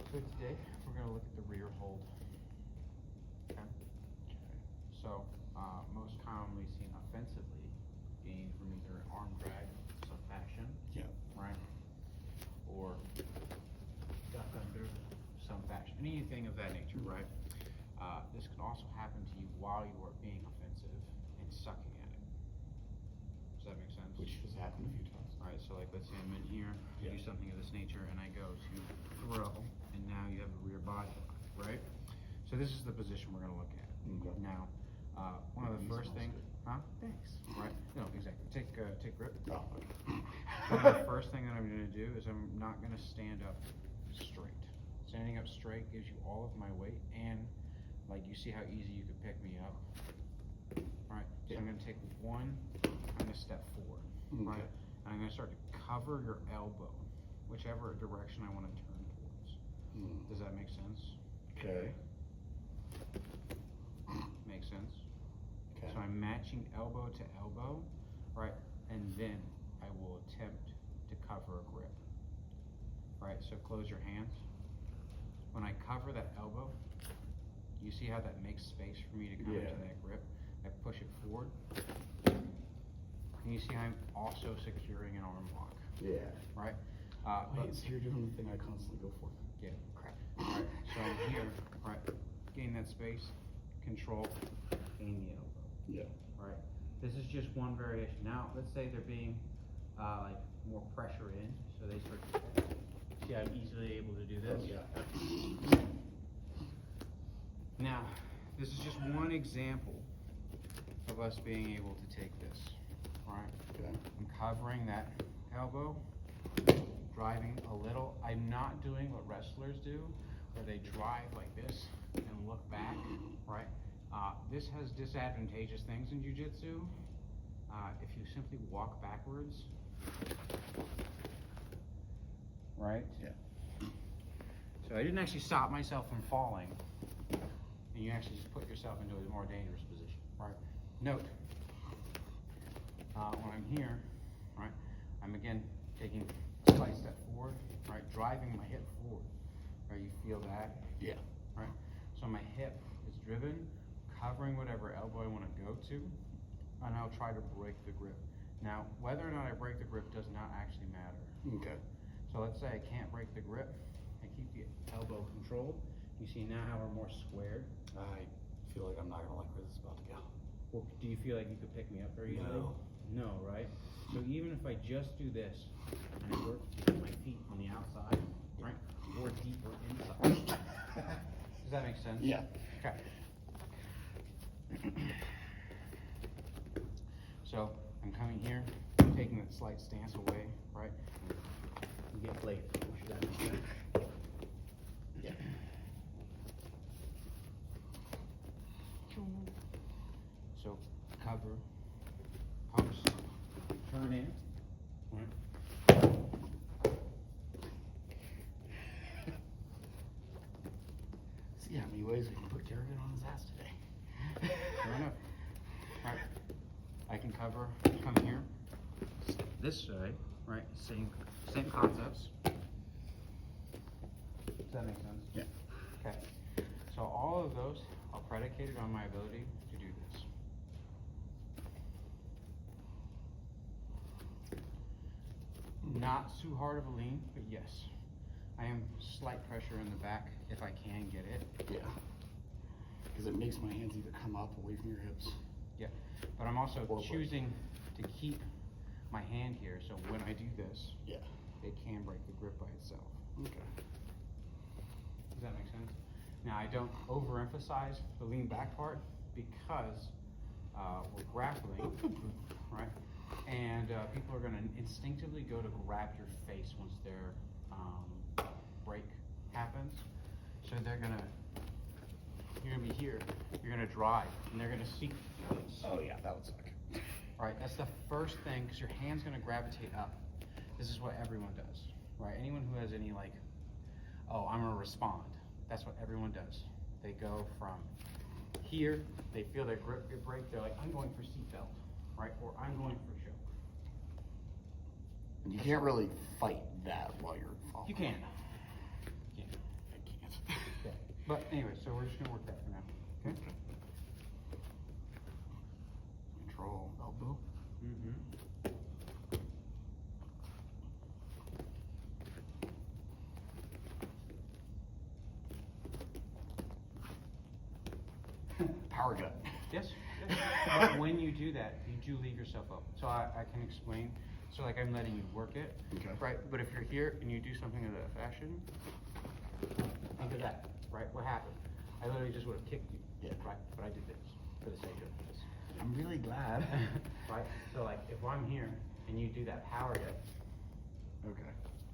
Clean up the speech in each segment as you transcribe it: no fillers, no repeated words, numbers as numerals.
So today we're going to look at the rear hold. Okay. So most commonly seen offensively, gained from either arm drag of some fashion, right, or duck under some fashion, anything of that nature, right? This can also happen to you while you are being offensive and sucking at it. Does that make sense? Which has happened a few times. All right, so like let's say I'm in here, do something of this nature, and I go to throw, and now you have a rear body lock, right? So this is the position we're going to look at. Okay. Now, one of the first things, Thanks. Right? No, exactly. Take grip. Oh, okay. So the first thing that I'm going to do is I'm not going to stand up straight. Standing up straight gives you all of my weight, and like you see how easy you could pick me up. All right. So I'm going to take one kind of step forward. Right. And I'm going to start to cover your elbow, whichever direction I want to turn towards. Does that make sense? Okay. Makes sense? Okay. So I'm matching elbow to elbow, right? And then I will attempt to cover a grip. Right, so close your hands. When I cover that elbow, you see how that makes space for me to come into that grip? I push it forward. And you see how I'm also securing an arm lock. Yeah. Right? Wait, so you're doing the thing I constantly go for. Yeah, crap. Alright, so I'm here, right, gain that space, control, gain the elbow. Yeah. Right, this is just one variation. Now, let's say they're being like more pressure in, so they start to see I'm easily able to do this. Yeah. Now, this is just one example of us being able to take this. Alright, Okay. I'm covering that elbow, driving a little. I'm not doing what wrestlers do, where they drive like this and look back, right? This has disadvantageous things in jiu-jitsu. If you simply walk backwards, right? Yeah. So I didn't actually stop myself from falling, and you actually just put yourself into a more dangerous position, right? Note, when I'm here, right, I'm again taking a slight step forward, right, driving my hip forward, right? You feel that? Yeah. Right? So my hip is driven, covering whatever elbow I want to go to, and I'll try to break the grip. Now, whether or not I break the grip does not actually matter. Okay. So let's say I can't break the grip, I keep the elbow controlled. You see now how we're more squared? I feel like I'm not gonna like where this is about to go. Well, do you feel like you could pick me up very easily? No. No, right? So even if I just do this, and I work to get my feet on the outside, right, or deeper inside. Does that make sense? Yeah. Okay. So I'm coming here, taking that slight stance away, right? You get played. Should that make sense? Yeah. So cover, pumps, turn in, right? See how many ways we can put Kerrigan on his ass today. Fair enough. All right. I can cover, come here, this side, right? Same concepts. Does that make sense? Yeah. Okay. So all of those are predicated on my ability to do this. Not too hard of a lean, but yes. I am slight pressure in the back if I can get it. Yeah. Because it makes my hands either come up away from your hips. Yeah. But I'm also Or choosing to keep my hand here, so when I do this, Yeah. it can break the grip by itself. Okay. Does that make sense? Now, I don't overemphasize the lean back part because we're grappling, right? And people are going to instinctively go to grab your face once their break happens. So they're going to, you're going to be here, you're going to drive, and they're going to seek your face. Oh yeah, that would suck. Right, that's the first thing, because your hand's going to gravitate up. This is what everyone does, right? Anyone who has any like, oh, I'm going to respond. That's what everyone does. They go from here, they feel their grip get break, they're like, I'm going for seatbelt, right? Or I'm going for choke. And you can't really fight that while you're falling. You can. Yeah. But anyway, so we're just gonna work that for now, okay? Control elbow. Mm-hmm. Power gut. Yes. But when you do that, you do leave yourself up. So I can explain. So like I'm letting you work it, Okay. right? But if you're here and you do something of that fashion, think of that, right? What happened? I literally just would have kicked you, Yeah. right? But I did this for the sake of this, I'm really glad. right? So like if I'm here and you do that power gut, Okay.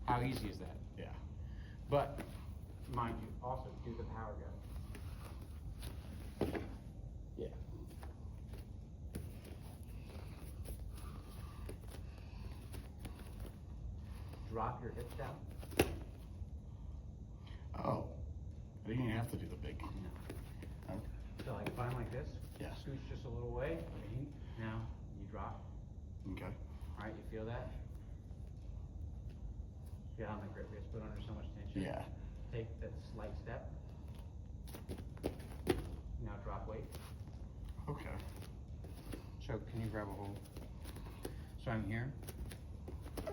how easy is that? Yeah. But mind you, also do the power gut. Yeah. Drop your hips down. Oh. I didn't even have to do the big. No. Okay. So like if I'm like this, Yeah. scooch just a little way, now you drop, Okay. right? You feel that? Feel how my grip gets put under so much tension? Yeah. Take that slight step. Now drop weight. Okay. So can you grab a hold? So I'm here.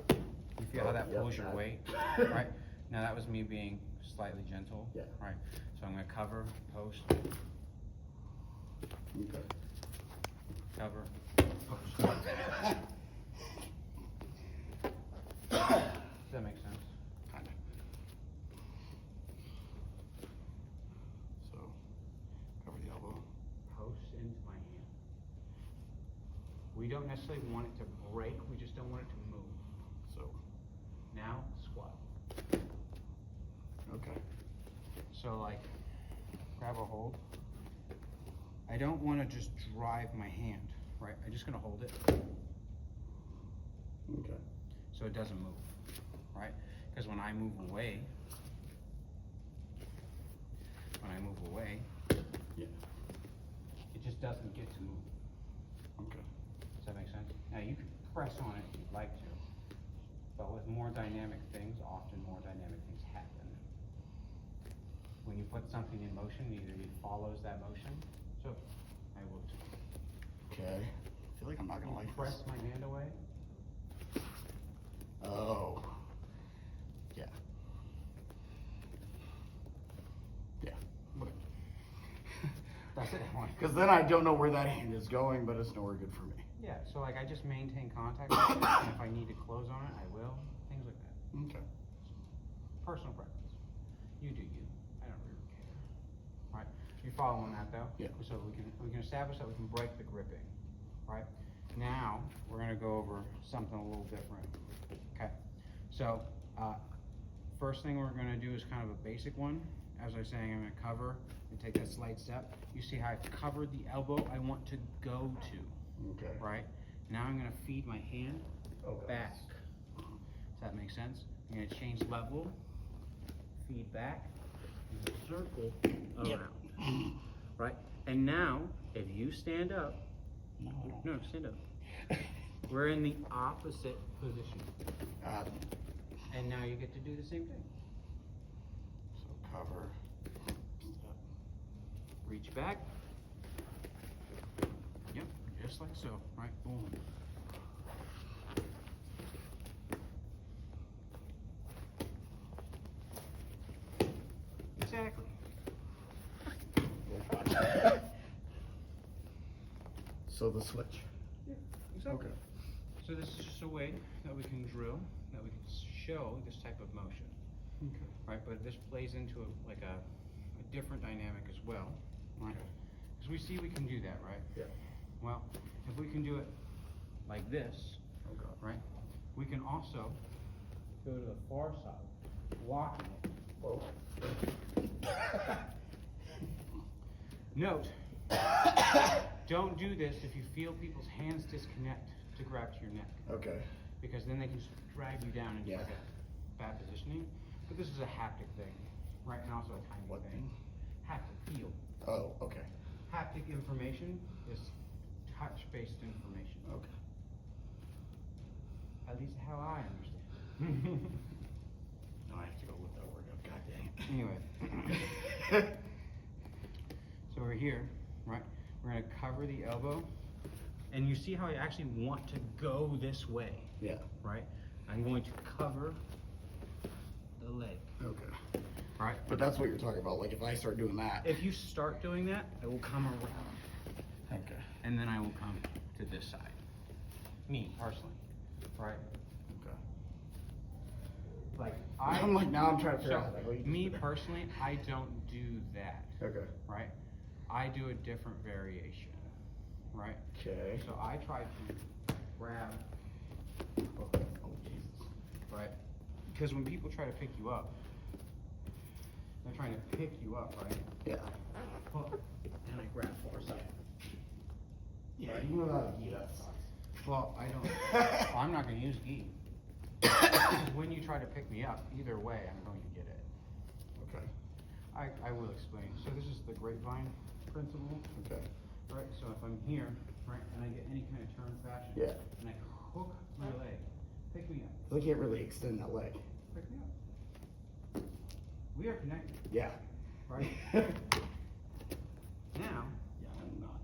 You feel how that Yep, pulls your that. weight, right? Now that was me being slightly gentle, Yeah. right? So I'm gonna cover, post, Okay. cover, post. Does that make sense? Kinda. So, cover the elbow. Post into my hand. We don't necessarily want it to break, we just don't want it to move. So, Now, squat. okay. So like, grab a hold. I don't want to just drive my hand, right? I'm just gonna hold it Okay. so it doesn't move, right? Because when I move away, Yeah. it just doesn't get to move. Okay. Does that make sense? Now you can press on it if you'd like to, but with more dynamic things, often more dynamic things happen. When you put something in motion, either it follows that motion. So I will Okay. I feel like I'm not gonna like press this. my hand away. Oh. Yeah. Yeah. That's it. Because then I don't know where that hand is going, but it's nowhere good for me. Yeah, so like I just maintain contact with it, and if I need to close on it, I will. Things like that. Okay. Personal preference. You do you. I don't really care. Right? You following that though? Yeah. So we can establish that we can break the gripping. Right? Now we're gonna go over something a little different. Okay. So first thing we're gonna do is kind of a basic one. As I was saying, I'm gonna cover and take that slight step. You see how I've covered the elbow I want to go to. Okay. Right? Now I'm gonna feed my hand Okay. back. Does that make sense? I'm gonna change level, feed back, and circle around. Yep. Right? And now, if you stand up, No, I don't. no, stand up. We're in the opposite position. And now you get to do the same thing. So cover. Step. Reach back. Yep, just like so. Right? Boom. Exactly. So the switch. Yeah, exactly. Okay. So this is just a way that we can drill, that we can show this type of motion, Okay. right? But this plays into a different dynamic as well, right? Because we see we can do that, right? Yeah. Well, if we can do it like this, Okay. right? We can also go to the far side, locking it. Whoa. Note, don't do this if you feel people's hands disconnect to grab to your neck, Okay. because then they can just drag you down into Yeah. like a bad positioning. But this is a haptic thing, right? And also a timing What thing. Haptic feel. Oh, okay. Haptic information is touch-based information. Okay. At least how I understand. Now I have to go look that word up. God dang it. Anyway, over here, right? We're gonna cover the elbow. And you see how I actually want to go this way, Yeah. right? I'm going to cover the leg, Okay. right? But that's what you're talking about. Like if I start doing that. If you start doing that, I will come around. Okay. And then I will come to this side. Me, personally, right? Okay. Like, I'm like, now I'm trying to figure so, out. Like, what you me just did. personally, I don't do that, Okay. right? I do a different variation, right? Okay. So I try to grab, Okay. Oh, Jesus. right? Because when people try to pick you up, they're trying to pick you up, right? Yeah. Hook, and I grab foresight. Yeah, you know how to do that sucks. Well, I don't, well, I'm not gonna use gi. When you try to pick me up, either way, I'm going to get it. Okay. I will explain. So this is the grapevine principle, Okay. right? So if I'm here, right, and I get any kind of turn fashion, Yeah. and I hook my leg, pick me up, I can't really extend that leg. pick me up. We are connected, Yeah. right? Now, Yeah, I'm not.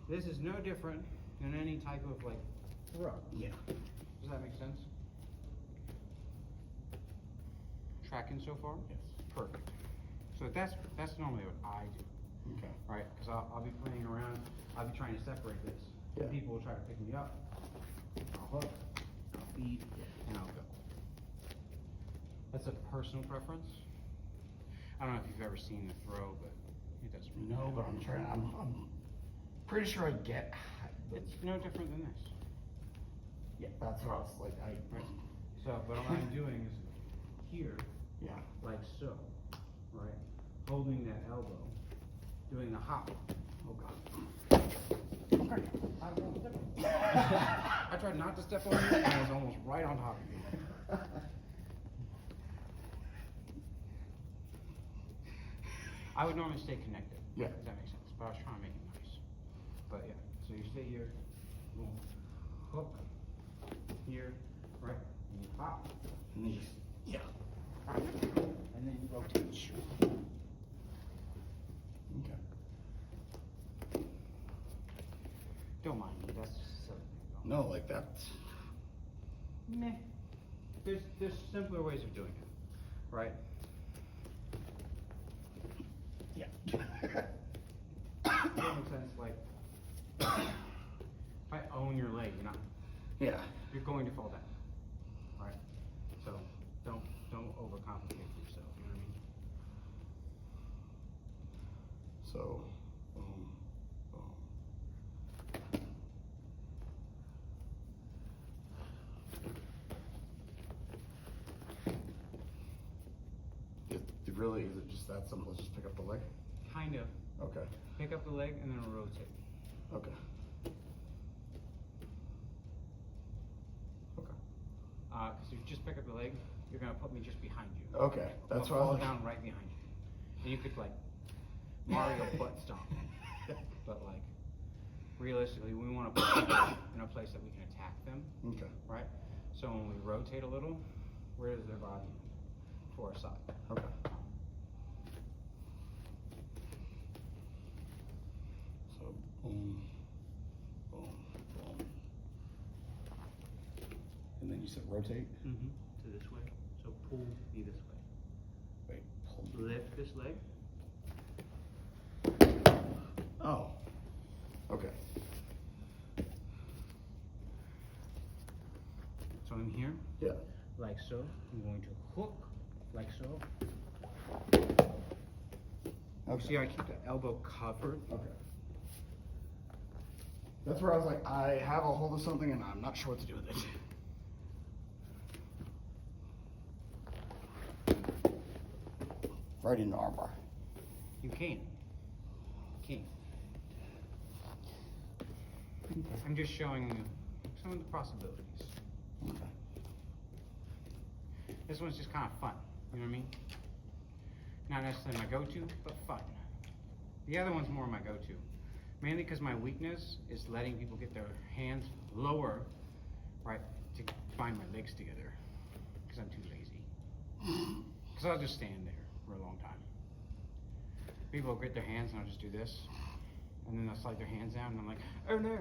this is no different than any type of like throw. Yeah. Does that make sense? Tracking so far? Yes. Perfect. So that's normally what I do, Okay. right? Because I'll be playing around, I'll be trying to separate this. Yeah. And people will try to pick me up. I'll hook, I'll feed, and I'll go. That's a personal preference. I don't know if you've ever seen the throw, but it doesn't really No, but matter. I'm trying. I'm pretty sure I get. It's no different than this. Yeah, that's what I was like. Right. So, but what I'm doing is here, Yeah. like so, right? Holding that elbow, doing the hop. Oh God. Okay. I tried not to step on you, and I was almost right on top of you. I would normally stay connected. Yeah. Does that make sense? But I was trying to make it nice. But yeah, so you stay here, boom, hook, here, right? And you hop, And then just yeah. and then you rotate. Okay. Don't mind me, that's just a silly thing. No, like that. Meh. There's simpler ways of doing it, right? Yeah. It doesn't make sense, like, if I own your leg, Yeah. you're going to fall down, right? So, don't overcomplicate yourself, you know what I mean? So. Boom. It really is it just that simple? Just pick up the leg. Kind of. Okay. Pick up the leg and then rotate. Okay. Okay. Because if you just pick up the leg, you're gonna put me just behind you. Okay. That's I'll what I fall was like. down right behind you. And you could like Mario butt stomp. But like realistically, we want to put people in a place that we can attack them, Okay. right? So when we rotate a little, where is their body? To our side. Okay. So boom, boom, boom. And then you said rotate? Mm-hmm. To this way. So pull me this way. Wait, pull. Lift this leg. Oh. Okay. So I'm here, Yeah. like so. I'm going to hook, like so. Okay. See, I keep the elbow covered. Okay. That's where I was like, I have a hold of something and I'm not sure what to do with it. Right in the armbar. You can. I'm just showing you some of the possibilities. Okay. This one's just kind of fun. You know what I mean? Not necessarily my go-to, but fun. The other one's more my go-to. Mainly because my weakness is letting people get their hands lower, right, to bind my legs together. Because I'm too lazy. Because I'll just stand there for a long time. People will get their hands and I'll just do this. and then they'll slide their hands down, and I'm like, oh no.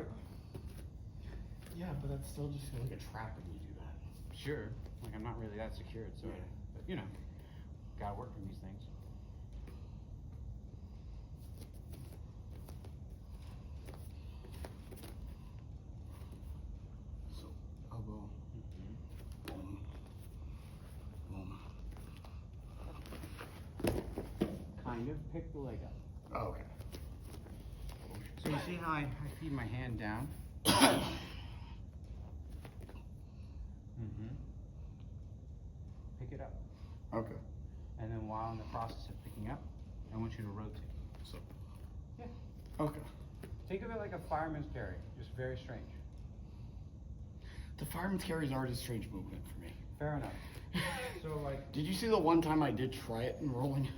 Yeah, but that's still just like a trap when you do that. Sure, like I'm not really that secured, so, Yeah. but you know, gotta work on these things. So, elbow, boom, boom. Kind of pick the leg up. Oh, okay. So you see how I feed my hand down? Pick it up. Okay. And then while in the process of picking up, I want you to rotate. So. Yeah. Okay. Think of it like a fireman's carry, just very strange. The fireman's carry is already a strange movement for me. Fair enough. So like, Did you see the one time I did try it in rolling?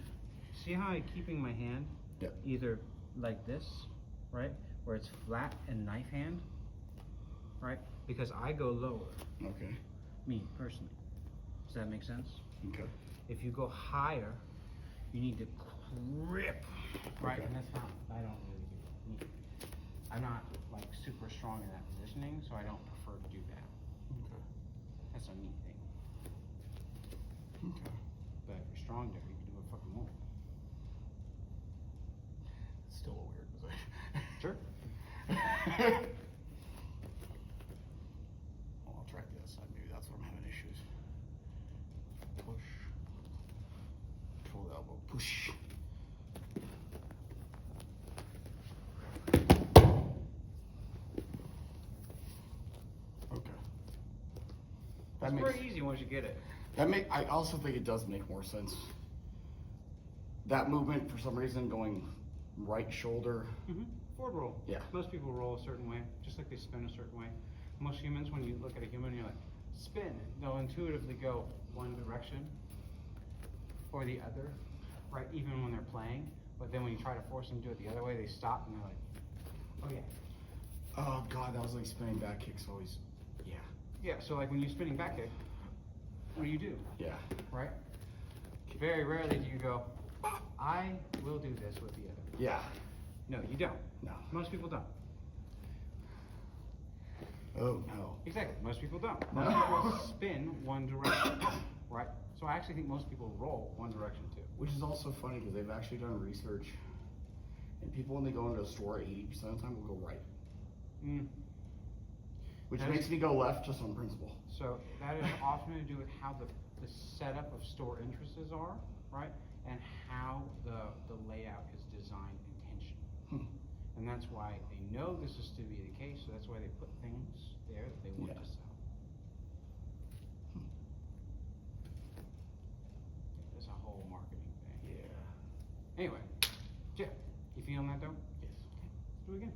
see how I'm keeping my hand Yep. either like this, right, where it's flat and knife hand, right? Because I go lower, Okay. me personally. Does that make sense? Okay. If you go higher, you need to grip, right? Okay. And that's not, I don't really do. I'm not like super strong in that positioning, so I don't prefer to do that. Okay. That's a me thing. Okay. But if you're strong there, you can do what fucking more. It's still a weird position. Sure. Well, I'll try the other side. Maybe that's where I'm having issues. Push. Control the elbow. Push. Okay. That It's makes. very easy once you get it. I also think it does make more sense. That movement, for some reason, going right shoulder. Forward roll. Yeah. Most people roll a certain way, just like they spin a certain way. Most humans, when you look at a human, you're like, spin. They'll intuitively go one direction or the other, right? Even when they're playing. But then when you try to force them to do it the other way, they stop and they're like, oh yeah. Oh god, that was like spinning back kicks always. Yeah. Yeah, so like when you're spinning back kick, what do? Yeah. Right? Very rarely do you go, I will do this with the other. Yeah. No, you don't. No. Most people don't. Oh no. Exactly. Most people don't. No. Most people spin one direction, right? So I actually think most people roll one direction too. Which is also funny because they've actually done research, and people when they go into a store, 80% of the time will go right, which That makes is- me go left just on principle. So that is often to do with how the setup of store entrances are, right? And how the layout is designed intentionally. And that's why they know this is to be the case, so that's why they put things there that they want Yeah. to sell. It's a whole marketing thing. Yeah. Anyway, Jeff, you feeling that though? Yes. Let's do it again.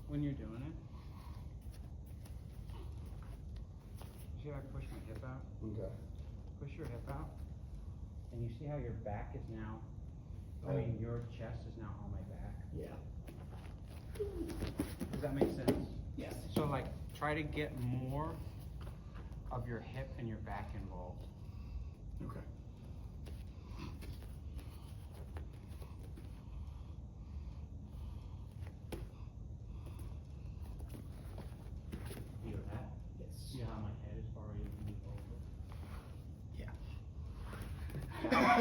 When you're doing it, you see how I push my hip out? Okay. Push your hip out, and you see how your back is now, Oh. your chest is now on my back. Yeah. Does that make sense? Yes. So like, try to get more of your hip and your back involved. Okay. Feel that? Yes. See how my head is already moved over? Yeah.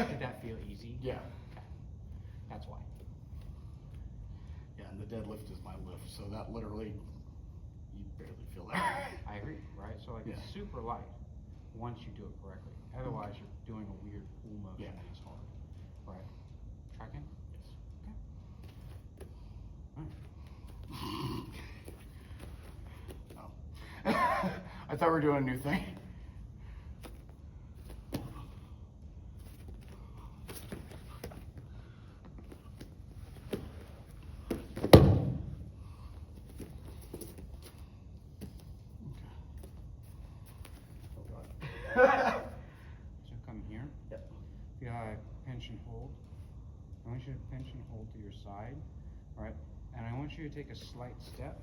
Did that feel easy? Yeah. Okay. That's why. Yeah, and the deadlift is my lift, so that literally, you barely feel that. I agree, right? So like, Yeah. it's super light once you do it correctly. Otherwise, you're doing a weird pull motion Yeah. and it's hard. Right? Tracking? Yes. Oh. I thought we were doing a new thing. So come here. Yep. Feel how I pinch and hold. I want you to pinch and hold to your side, right? And I want you to take a slight step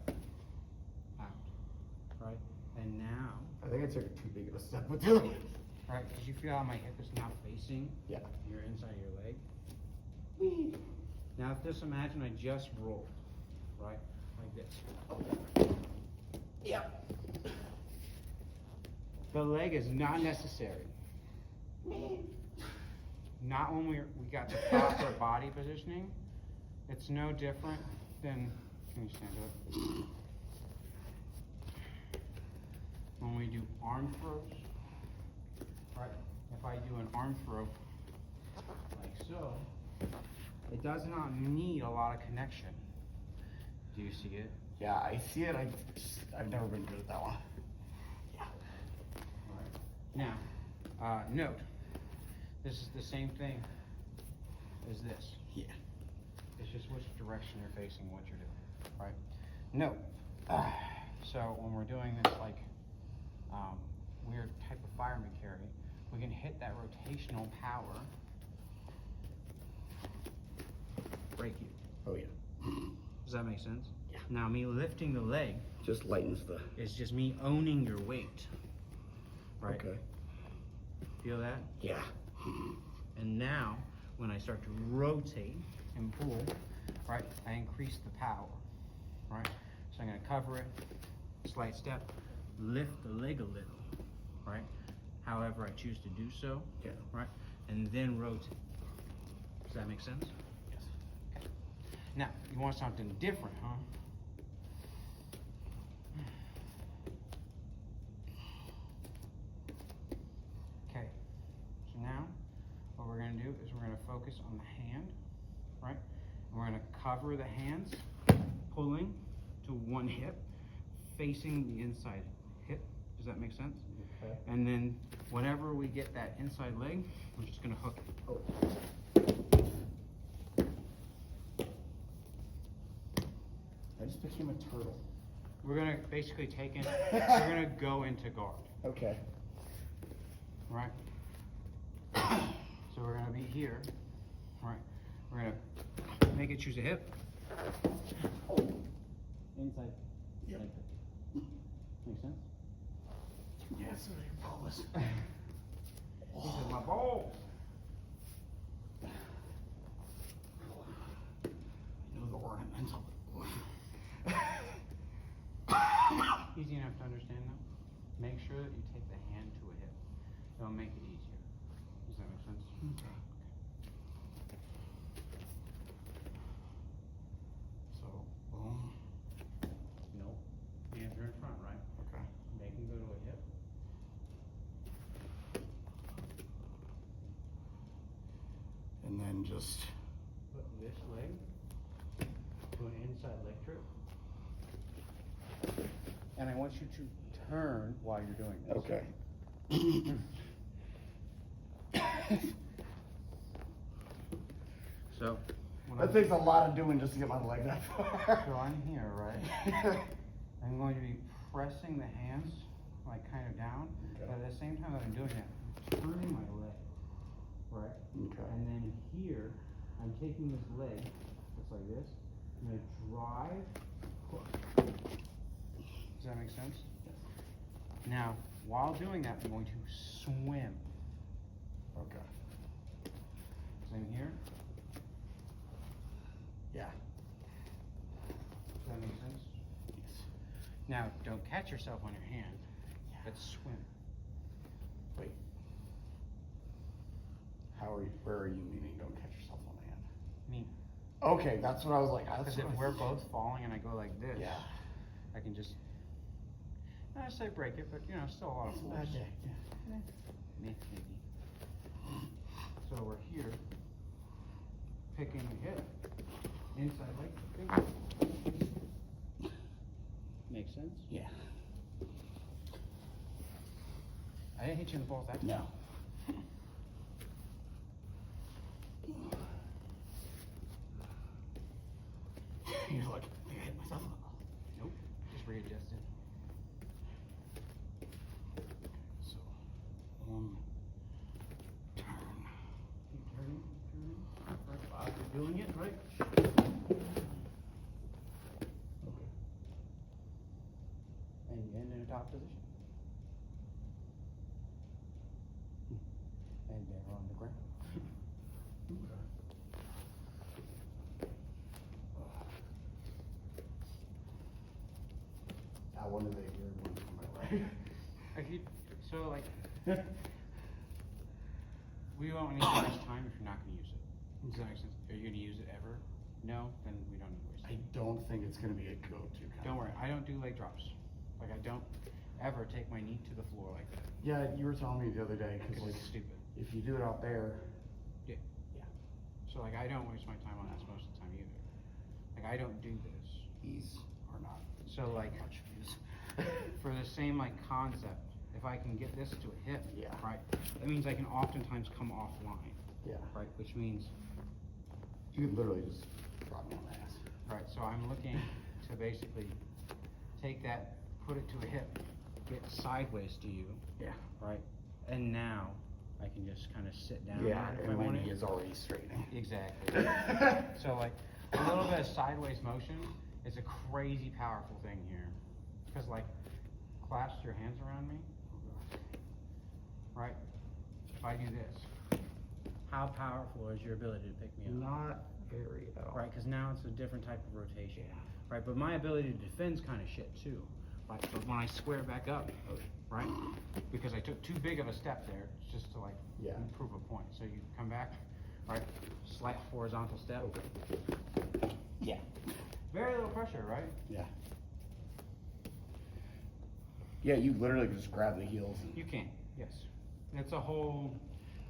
right? And now, I think I took too big of a step with doing it. right, because you feel how my hip is now facing Yeah. your inside of your leg. Now, if just imagine I just rolled, right, like this. Yep. The leg is not necessary. Not when we got the proper body positioning. It's no different than, can you stand up? When we do arm throws, right? If I do an arm throw like so, it does not need a lot of connection. Do you see it? Yeah, I see it. I've never been good at that one. Yeah. Now, note, this is the same thing as this. Yeah. It's just which direction you're facing what you're doing, right? Note, so when we're doing this like weird type of fireman carry, we can hit that rotational power, break you. Oh yeah. Does that make sense? Yeah. Now me lifting the leg Just lightens the. is just me owning your weight, right? Okay. Feel that? Yeah. And now, when I start to rotate and pull, right, I increase the power, right? So I'm gonna cover it, slight step, lift the leg a little, right? However I choose to do so, Yeah. right? And then rotate. Does that make sense? Yes. Okay. Now, you want something different, huh? Okay, so now what we're gonna do is we're gonna focus on the hand, right? And we're gonna cover the hands, pulling to one hip, facing the inside hip. Does that make sense? Okay. And then whenever we get that inside leg, we're just gonna hook it. Oh. I just became a turtle. We're gonna basically take it, we're gonna go into guard, Okay. right? So we're gonna be here, right? We're gonna make it choose a hip. Inside. Yep. Like that. Make sense? Yes, I promise. This is my ball. I know the ornamental. Easy enough to understand though. Make sure that you take the hand to a hip. It'll make it easier. Does that make sense? Okay. So, boom. Nope. Hands are in front, right? Okay. Make them go to a hip. And then just. Put this leg to an inside leg trip. And I want you to turn while you're doing this. Okay. So, when That takes a lot of doing just to get my leg that far. so I'm here, right? I'm going to be pressing the hands like kind of down, Okay. but at the same time that I'm doing that, I'm turning my leg, right? Okay. And then here, I'm taking this leg, just like this, I'm gonna drive, push. Does that make sense? Now, while doing that, I'm going to swim. Okay. Same here. Yeah. Does that make sense? Yes. Now, don't catch yourself on your hand, but swim. Wait. Where are you meaning? Don't catch yourself on the hand. Me. Okay, that's what I was like. That's Because what if I we're thought. both falling and I go like this, Yeah. I can just, not necessarily break it, but you know, still a lot of It's a force. bad day. Maybe. So we're here, picking the hip, inside leg kick. Makes sense? Yeah. I didn't hit you in the balls that time. No. You're like, I think I hit myself. Nope, just readjusted. So, turn. Keep turning, turning. Right, Bob, you're doing it, right? Okay. And you end in a head there on the ground. I wanted to hear one from my right. If you, so like, we won't need to waste time if you're not gonna use it. Does that make sense? Are you gonna use it ever? No? Then we don't need to waste I time. don't think it's gonna be a go-to kind Don't of- worry, I don't do leg drops. Like, I don't ever take my knee to the floor like that. Yeah, you were telling me the other day, cause Because like, it's stupid. if you do it out there, Yeah. yeah, So like, I don't waste my time on that most of the time either. Like, I don't do this. these are not So like, much use. for the same like concept, if I can get this to a hip, Yeah. right, that means I can oftentimes come offline, Yeah, right, which means, you could literally just drop me on the ass. right, so I'm looking to basically take that, put it to a hip, get sideways to you, Yeah. right, and now I can just kind of sit down. Yeah, if I and my want knee it. is already straightening. Exactly. So like, a little bit of sideways motion is a crazy powerful thing here, because like, clasp your hands around me. Right? If I do this, how powerful is your ability to pick me up? Not very at all. Right, because now it's a different type of rotation. Right, but my ability to defend's kind of shit too. Right, but when I square back up, right, because I took too big of a step there, just to like Yeah. prove a point. So you come back, right, slight horizontal step. Yeah. Very little pressure, right? Yeah. Yeah, you literally just grab the heels and You can, yes. It's a whole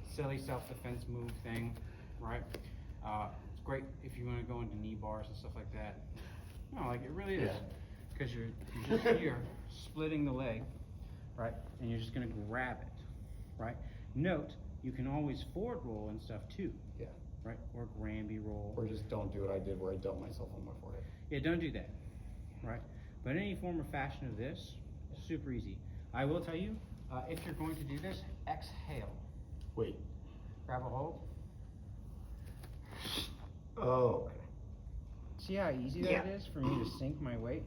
silly self-defense move thing, right? It's great if you want to go into knee bars and stuff like that. No, like it really is. Yeah. Because you're just here, splitting the leg, right? And you're just gonna grab it, right? Note, you can always forward roll and stuff too, yeah. right? Or Granby roll. Or just don't do what I did where I dumped myself on my forehead. Yeah, don't do that, right? But any form or fashion of this, super easy. I will tell you, if you're going to do this, exhale. Wait. Grab a hold. Oh, okay. See how easy Yeah. that is for me to sink my weight?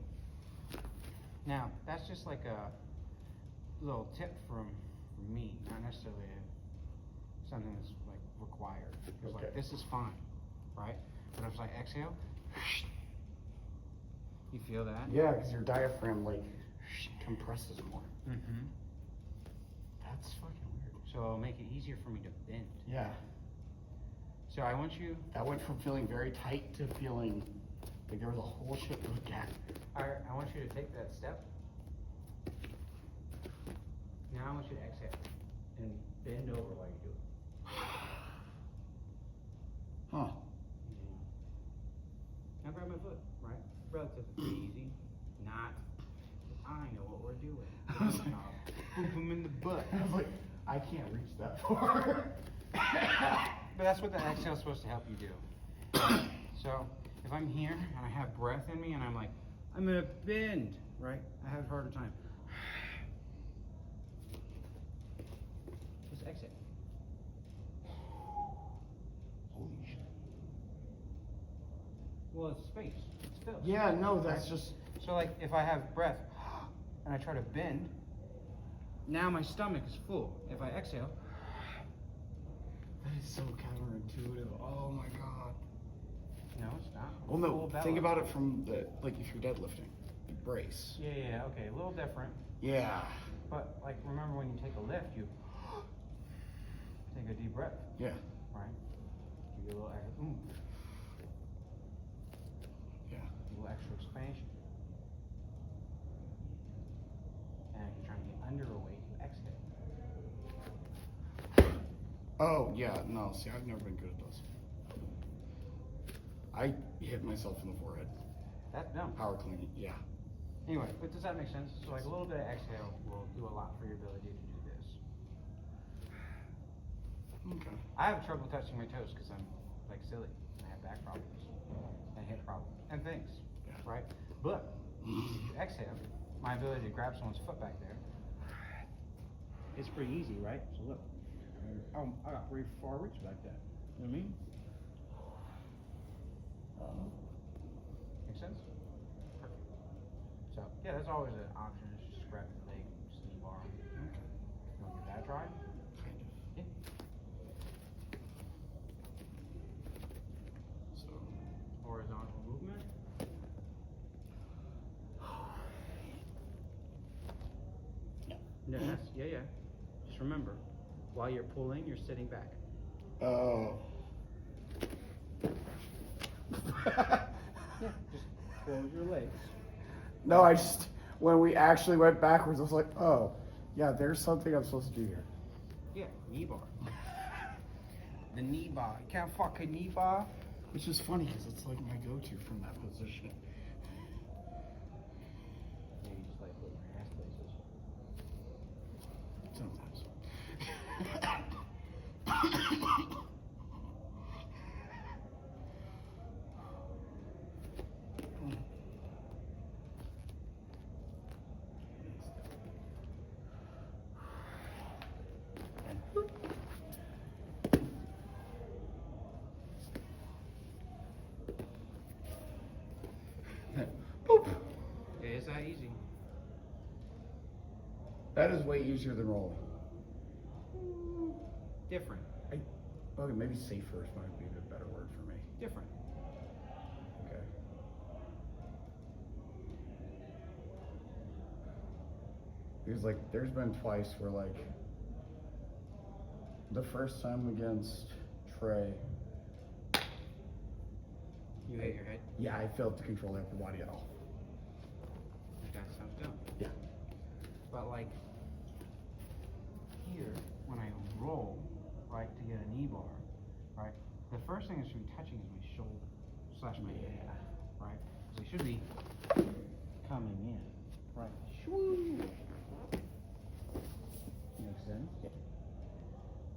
Now, that's just like a little tip from me, not necessarily something that's like required. Because Okay. like, this is fine, right? But if I exhale, you feel that? Yeah, because your diaphragm like compresses more. Mm-hmm. That's fucking weird. So it'll make it easier for me to bend. Yeah. So I want you, That went from feeling very tight to feeling like there was a whole shit to look at. I want you to take that step. Now I want you to exhale and bend over while you do it. Huh. Now grab my foot, right? Relatively easy. Not. I know what we're doing. I was like- Boop him in the butt. I was like, I can't reach that far. But that's what the exhale is supposed to help you do. So if I'm here and I have breath in me and I'm like, I'm gonna bend, right? I have a harder time. Just exhale. Holy shit. Well, it's space. It's filled. Yeah, no, that's just. So like if I have breath and I try to bend, now my stomach is full. If I exhale, That is so counterintuitive. Oh my god. no, it's not. Well, Full no, belly. think about it from the, like if you're deadlifting, you brace. Yeah, okay, a little different. Yeah. But like remember when you take a lift, you take a deep breath, Yeah. right? You get a little extra oomph, Yeah. a little extra expansion. And if you're trying to get under a weight, you exhale. Oh, yeah, no, see, I've never been good at those. I hit myself in the forehead. That's dumb. Power cleaning, yeah. Anyway, but does that make sense? So like a little bit of exhale will do a lot for your ability to do this. Okay. I have trouble touching my toes because I'm like silly. I have back problems and hip problems and things, Yeah. right? But if you exhale, my ability to grab someone's foot back there, it's pretty easy, right? So look, I got pretty far reach back there. You know what I mean? Make sense? Perfect. So yeah, that's always an option. Is just grab the leg, just knee bar. Okay. You want to give that a try? Kind of. Yeah. Yeah, yeah. Just remember, while you're pulling, you're sitting back. Oh. Yeah, just close your legs. No, when we actually went backwards, I was like, oh, yeah, there's something I'm supposed to do here. Yeah, knee bar. The knee bar. You can't fuck a knee bar. Which is funny because it's like my go-to from that position. Yeah, you just like putting your ass places. Sometimes. Boop. Yeah, it's that easy. That is way easier than rolling. Different. Okay, maybe safer might be a better word for me. Different. Okay. Because like, there's been twice where like, the first time against Trey, You hit your head. yeah, I failed to control the upper body at all. That sounds dumb. Yeah. But like here, when I roll, right, to get a knee bar, right, the first thing that should be touching is my shoulder / my head, right? So it should be coming in, right? Shwoo. Makes sense? Yeah.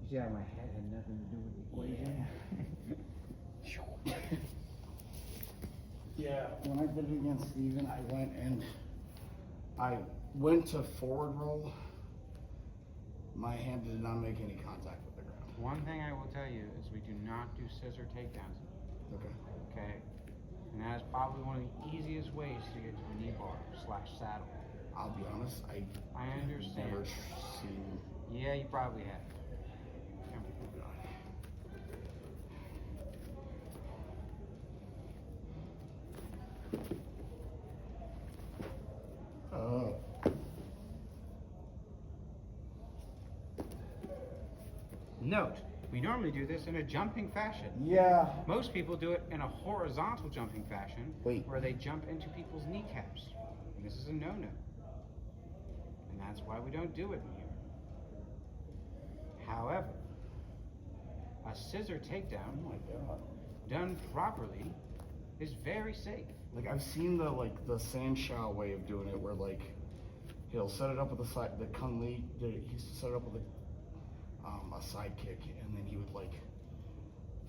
You see how my head had nothing to do with the equation? Yeah, when I did it against Steven, I went to forward roll. My hand did not make any contact with the ground. One thing I will tell you is we do not do scissor takedowns, Okay. okay? And that is probably one of the easiest ways to get to a knee bar / saddle. I'll be honest, I understand. never seen. Yeah, you probably have. Oh. Note, we normally do this in a jumping fashion. Yeah. Most people do it in a horizontal jumping fashion, Wait. where they jump into people's kneecaps. And this is a no-no. And that's why we don't do it in here. However, a scissor takedown, Oh my god. done properly, is very safe. Like I've seen the Sanshao way of doing it, where like he'll set it up with the Kung Lee. He used to set it up with a side kick, and then he would like.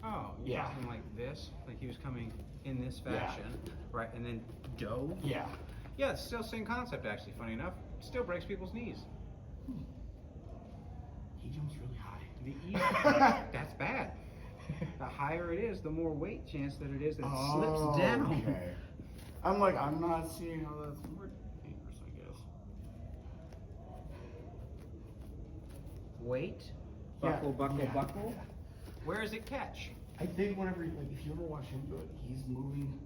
Oh, you're Yeah. talking like this? Like he was coming in this Yeah. fashion, right? And then dough? Yeah. Yeah, it's still same concept actually, funny enough. Still breaks people's knees. He jumps really high. The easier, that's bad. The higher it is, the more weight chance that it is that it slips down. Okay. I'm not seeing how that's more dangerous, I guess. Weight, Yeah, buckle, buckle, yeah. buckle. Where does it catch? I think whenever, like, if you ever watch him do it, he's moving.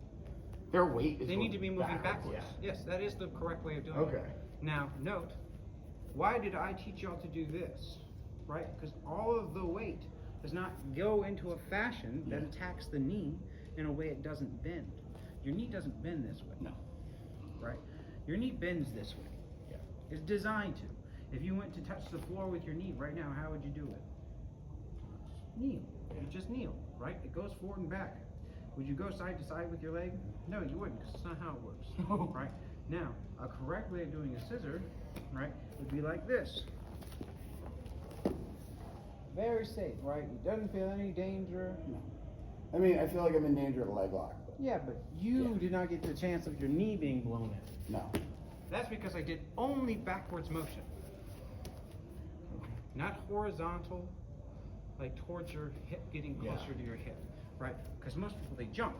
Their weight is. They need to be moving backwards. backwards. Yes, that is the correct way of doing Okay. it. Now, note, why did I teach y'all to do this? Right? Because all of the weight does not go into a fashion that Yeah. attacks the knee in a way it doesn't bend. Your knee doesn't bend this way. No. Right? Your knee bends this way. Yeah. It's designed to. If you went to touch the floor with your knee right now, how would you do it? Kneel. You just kneel, right? It goes forward and back. Would you go side to side with your leg? No, you wouldn't, because it's not how it works. Right? Now, a correct way of doing a scissor, right, would be like this. Very safe, right? It doesn't feel any danger. No. I mean, I feel like I'm in danger of a leg lock. But Yeah, but you Yeah. did not get the chance of your knee being blown in. no. That's because I did only backwards motion. Not horizontal, like towards your hip, getting Yeah. closer to your hip, right? Because most people, they jump,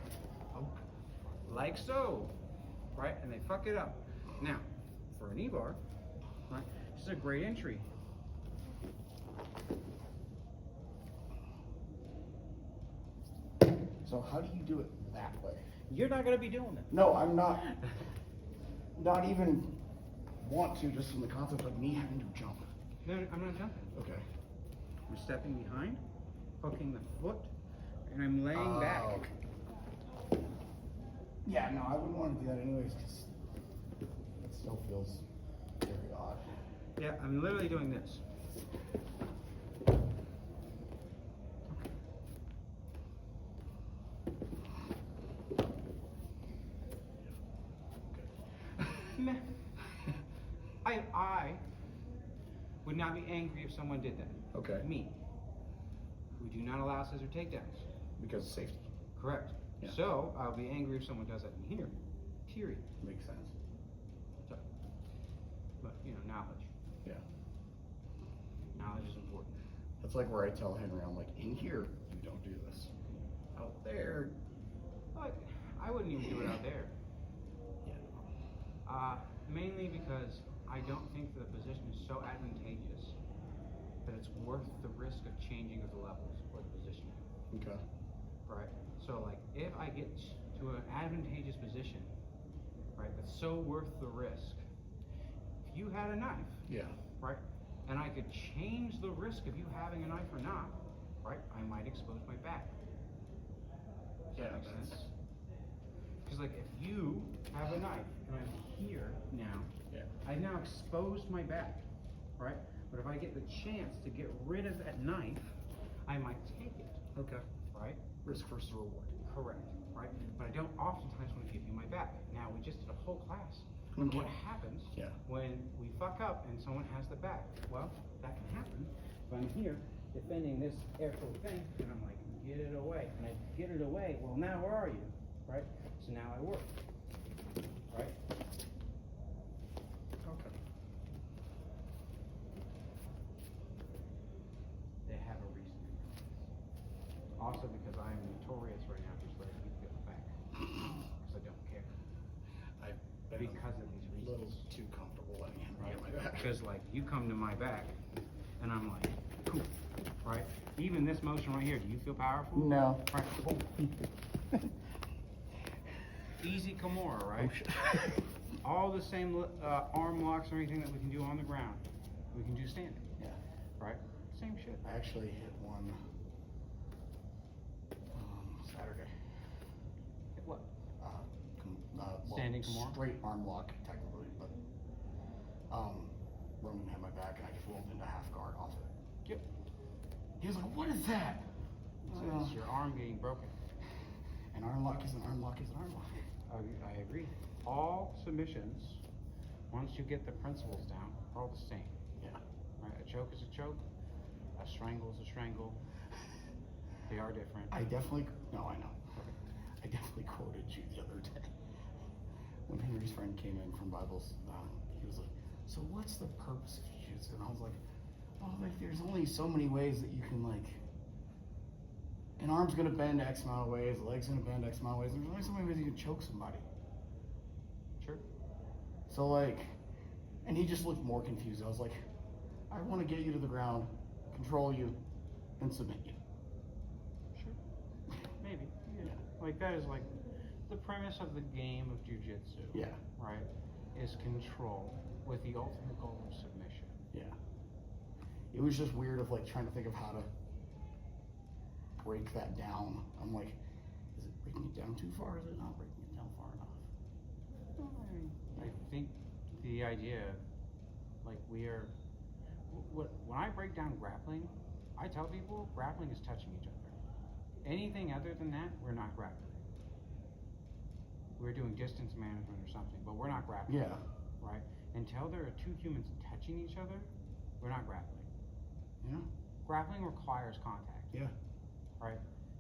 like so, right? And they fuck it up. Now, for a knee bar, right, this is a great entry. So how do you do it that way? You're not going to be doing it. No, I'm not. Not even want to, just from the concept of me having to jump. No, I'm not jumping. Okay. I'm stepping behind, hooking the foot, and I'm laying back. Okay. Yeah, no, I wouldn't want to do that anyways, because it still feels very odd. Yeah, I'm literally doing this. Meh. I would not be angry if someone did that. Okay. Me. We do not allow scissor takedowns. Because of safety. Correct. Yeah. So I'll be angry if someone does that in here. Period. Makes sense. So, but knowledge. Yeah. Knowledge is important. That's like where I tell Henry, I'm like, in here, you don't do this. Out there. But I wouldn't even do it out there. Yeah. Mainly because I don't think the position is so advantageous that it's worth the risk of changing of the levels or the positioning. Okay. Right? So like if I get to an advantageous position, right, that's so worth the risk. If you had a knife, Yeah. right, and I could change the risk of you having a knife or not, right, I might expose my back. Does that make sense? Because like if you have a knife and I'm here now, Yeah. I've now exposed my back, right? But if I get the chance to get rid of that knife, I might take it, Okay. right? Risk versus reward. Correct, right? But I don't oftentimes want to give you my back. Now, we just did a whole class on Okay. what happens Yeah. when we fuck up and someone has the back. Well, that can happen if I'm here defending this air-quote thing, and I'm like, get it away. And I get it away, well, now where are you, right? So now I work, right? Okay. They have a reason. Also because I am notorious right now just letting you get the back. Because I don't care. I've been Because of these a little reasons. too comfortable letting him get my back. Because like you come to my back and I'm like, poof, right? Even this motion right here, do you feel powerful? No. Right, boom. Easy Kimura, right? Oh, shit. All the same arm locks and everything that we can do on the ground, we can do standing, Yeah. right? Same shit. I actually hit one Saturday. Hit what? Well, Standing Kimura? straight arm lock, technically, but Roman had my back and I just rolled into half guard off of it. Yep. He was like, "What is that?" So it's your arm getting broken. An arm lock is an arm lock is an arm lock. I agree. All submissions, once you get the principles down, are all the same. Yeah. Right? A choke is a choke. A strangle is a strangle. They are different. I definitely quoted you the other day when Henry's friend came in from Bibles. He was like, "So what's the purpose of jiu-jitsu?" And I was like, "Oh, like there's only so many ways that you can like. An arm's gonna bend X amount of ways, a leg's gonna bend X amount of ways. There's only so many ways you can choke somebody." Sure. So like, and he just looked more confused. I was like, "I want to get you to the ground, control you, and submit you." Sure. Maybe. Yeah. Yeah. Like that is like the premise of the game of jiu-jitsu. Yeah. Right? Is control with the ultimate goal of submission. Yeah. It was just weird of like trying to think of how to break that down. I'm like, is it breaking it down too far? Is it not breaking it down far enough? I think the idea, like when I break down grappling, I tell people grappling is touching each other. Anything other than that, we're not grappling. We're doing distance management or something, but we're not grappling. Yeah. Right? Until there are two humans touching each other, we're not grappling. Yeah. Grappling requires contact. Yeah. Right?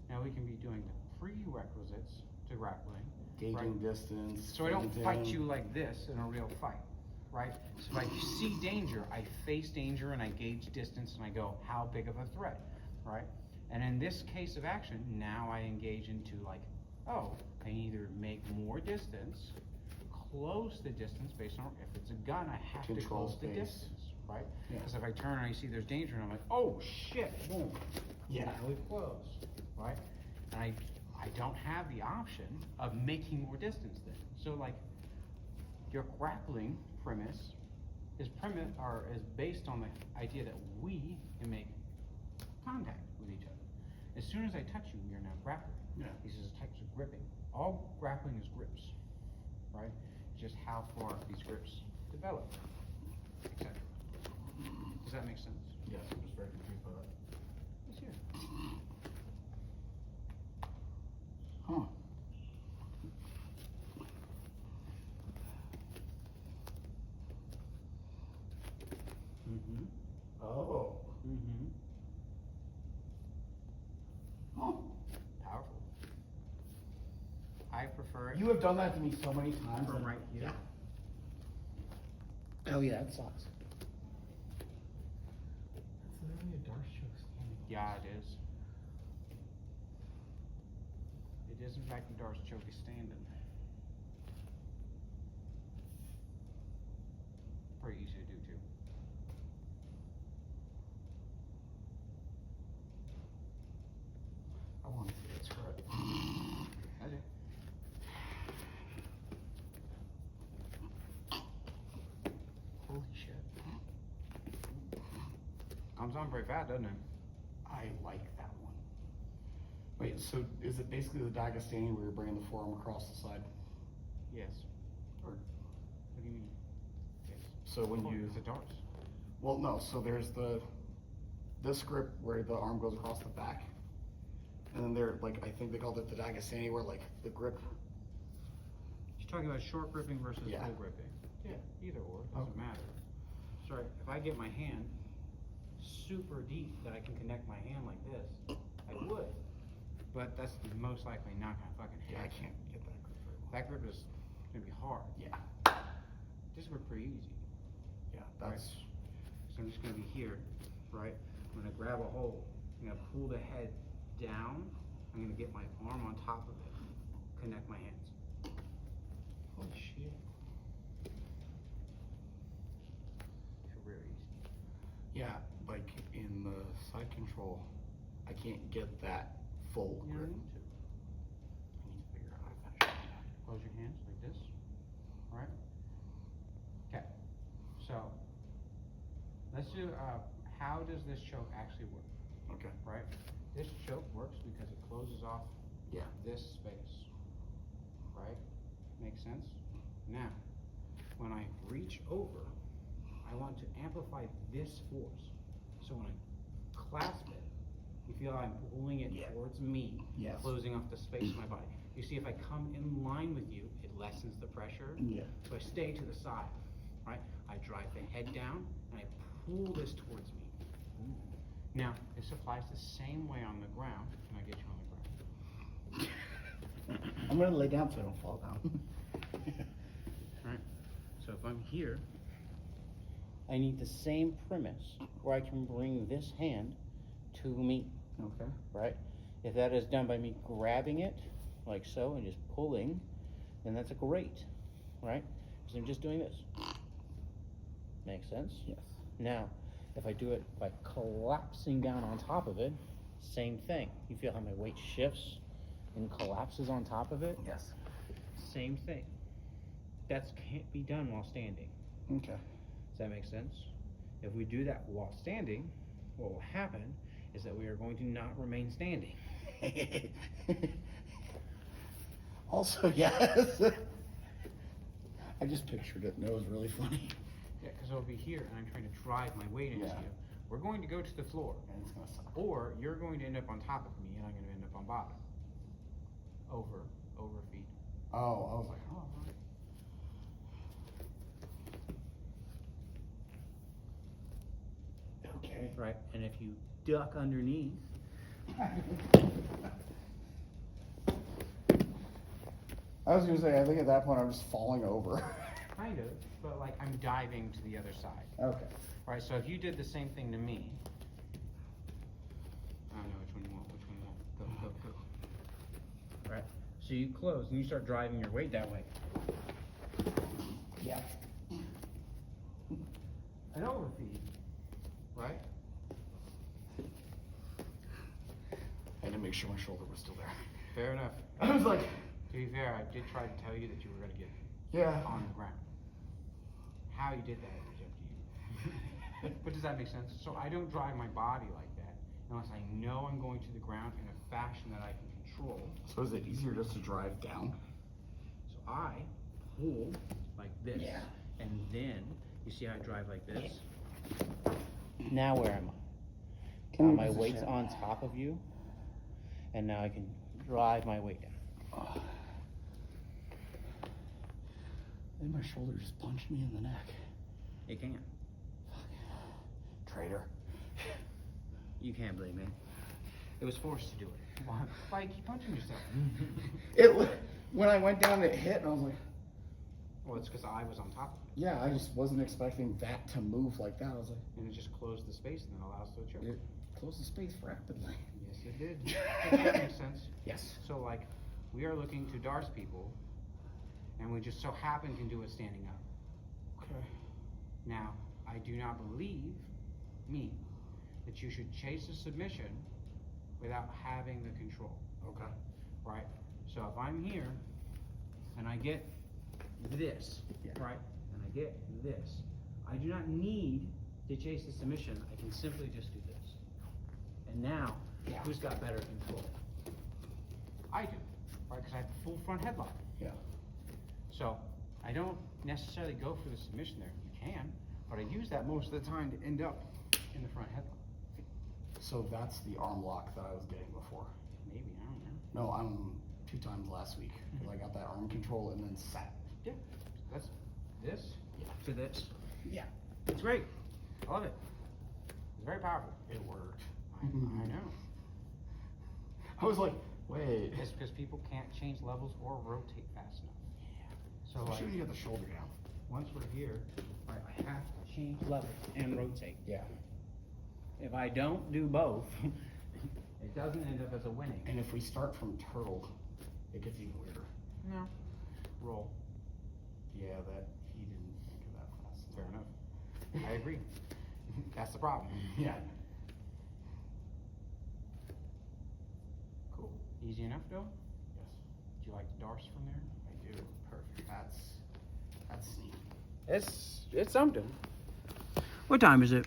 Now we can be doing the prerequisites to grappling. Gauging right? distance. So I don't sprinting. fight you like this in a real fight, right? So if I see danger, I face danger and I gauge distance and I go, how big of a threat, right? And in this case of action, now I engage into like, oh, I either make more distance, close the distance based on, if it's a gun, I have to Control close the space. distance, right? Yeah. Because if I turn and I see there's danger and I'm like, oh shit, boom. Yeah. Now we've closed, right? And I don't have the option of making more distance then. So like, your grappling premise is based on the idea that we can make contact with each other. As soon as I touch you, we are now grappling. Yeah. These are the types of gripping. All grappling is grips, right? Just how far these grips develop, etc. Does that make sense? Yes, I'm just very confused by that. It's here. Huh. Mm-hmm. Oh. Mm-hmm. Huh. Powerful. I prefer it You have done that to me so many times. from right here. Yeah. Oh yeah, it sucks. That's literally a dark choke standing. Yeah, it is. It is in fact a Darce Choky standing. Pretty easy to do too. I want to see it scrub. That's it. Holy shit. Comes on very fast, doesn't it? I like that one. Wait, so is it basically the Dagestani where you're bringing the forearm across the side? Yes. Or What do you mean? Yes. so when you It's a Darce. well no, so there's this grip where the arm goes across the back. And then there like I think they called it the Dagestani where like the grip. You're talking about short gripping versus Yeah. full gripping. Yeah, either or, doesn't Okay. matter. Sorry, if I get my hand super deep that I can connect my hand like this, I would. But that's most likely not gonna fucking Yeah, I happen. can't get that grip very well. That grip is gonna be hard. Yeah. This grip pretty easy. Yeah, that's So I'm just gonna be here, right? I'm gonna grab a hold. I'm gonna pull the head down. I'm gonna get my arm on top of it. Connect my hands. holy shit. Feel very easy. Yeah, like in the side control, I can't get that full You don't grip. need to. I need to figure out how to finish it. Close your hands like this, right? Okay, so let's do, how does this choke actually work, Okay. right? This choke works because it closes off Yeah. this space, right? Makes sense? Now, when I reach over, I want to amplify this force. So when I clasp it, you feel I'm pulling it Yeah. towards me, Yes. closing off the space of my body. You see, if I come in line with you, it lessens the pressure. Yeah. So I stay to the side, right? I drive the head down and I pull this towards me. Now, this applies the same way on the ground. Can I get you on the ground? I'm gonna lay down so I don't fall down. Right? So if I'm here, I need the same premise where I can bring this hand to me, Okay. right? If that is done by me grabbing it, like so, and just pulling, then that's a great, right? Because I'm just doing this. Makes sense? Yes. Now, if I do it by collapsing down on top of it, same thing. You feel how my weight shifts and collapses on top of it? Yes. Same thing. That can't be done while standing. Okay. Does that make sense? If we do that while standing, what will happen is that we are going to not remain standing. Also, yes. I just pictured it and it was really funny. Yeah, because I'll be here and I'm trying to drive my weight into Yeah. you. We're going to go to the floor, And it's gonna suck. or you're going to end up on top of me and I'm going to end up on bottom. Over feet. Oh, I was like, oh. all right. Okay. Right, and if you duck underneath, I was gonna say, I think at that point I'm just falling over. kind of, but like I'm diving to the other side. Okay. Right, so if you did the same thing to me, I don't know which one you want, go. Right, so you close and you start driving your weight that way. Yeah. An overfeed, right? I had to make sure my shoulder was still there. Fair enough. I was like, To be fair, I did try to tell you that you were gonna get yeah. on the ground. How you did that is up to you. But does that make sense? So I don't drive my body like that unless I know I'm going to the ground in a fashion that I can control. So is it easier just to drive down? So I pull like this. Yeah. And then, you see how I drive like this? Now where am I? My weight's on top of you, and now I can drive my weight down. Oh. Then my shoulder just punched me in the neck. It can. Traitor. You can't blame me. It was forced to do it. Why keep punching yourself? When I went down, it hit, and I was like, Well, it's because I was on top of it. yeah, I just wasn't expecting that to move like that. I was like, And it just closed the space and then allows the choke. it closed the space rapidly. Yes, it did. Does that make sense? Yes. So, like, we are looking to Darce people, and we just so happen can do it standing up. Okay. Now, I do not believe, that you should chase a submission without having the control, Okay. right? So if I'm here, and I get this, Yeah. right, and I get this, I do not need to chase the submission, I can simply just do this. And now, Yeah. who's got better control? I do, right, because I have the full front headlock. Yeah. So, I don't necessarily go for the submission there. You can, but I use that most of the time to end up in the front headlock. So that's the arm lock that I was getting before. Maybe, I don't know. No, I'm 2 times last week. 'Cause I got that arm control and then sat. Yeah, that's this Yeah. to this. Yeah. It's great. I love it. It's very powerful. It worked. I know. I was like, wait. It's because people can't change levels or rotate fast enough. So, Especially like, when you got the shoulder down. once we're here, right, I have to change levels and rotate. Yeah. If I don't do both, it doesn't end up as a winning. And if we start from turtle, it gets even weirder. No. Roll. Yeah, that he didn't think of that fast. Fair enough. I agree. That's the problem. Yeah. Cool. Easy enough, though? Yes. Do you like the Darce from there? I do. Perfect. That's neat. It's something. What time is it?